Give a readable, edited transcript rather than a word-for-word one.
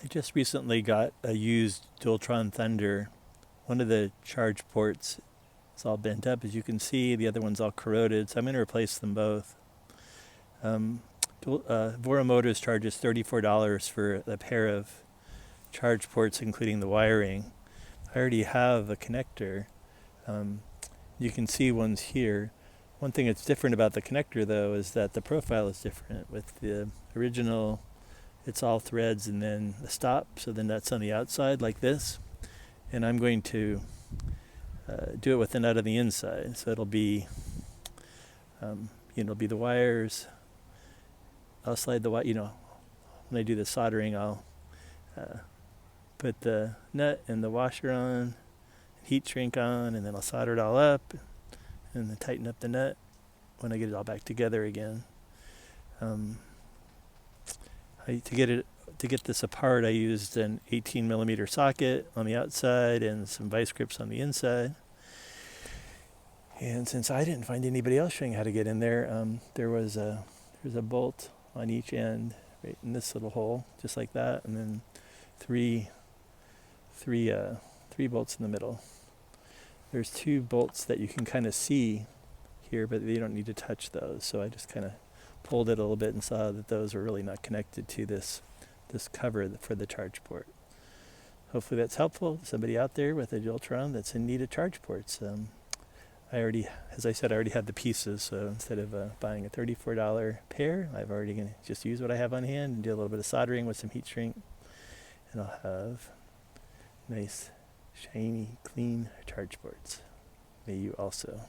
I just recently got a used Dualtron Thunder. One of the charge ports is all bent up, as you can see. The other one's all corroded, so I'm going to replace them both. Vora Motors charges $34 for a pair of charge ports, including the wiring. I already have a connector. You can see one's here. One thing that's different about the connector, though, is that the profile is different. With the original, it's all threads and then the stop, so the nut's on the outside like this. And I'm going to do it with the nut on the inside. So it'll be, it'll be the wires. I'll slide the wire, when I do the soldering, I'll put the nut and the washer on, heat shrink on, and then I'll solder it all up and then tighten up the nut when I get it all back together again. To get this apart, I used an 18 millimeter socket on the outside and some vice grips on the inside. And since I didn't find anybody else showing how to get in there, there's a bolt on each end, right in this little hole, just like that, and then three bolts in the middle. There's 2 bolts that you can kind of see here, but you don't need to touch those. So I just kind of pulled it a little bit and saw that those were really not connected to this cover for the charge port. Hopefully that's helpful to somebody out there with a Dualtron that's in need of charge ports. As I said, I already had the pieces, so instead of buying a $34 pair, I've already going to just use what I have on hand and do a little bit of soldering with some heat shrink, and I'll have nice, shiny, clean charge ports. May you also.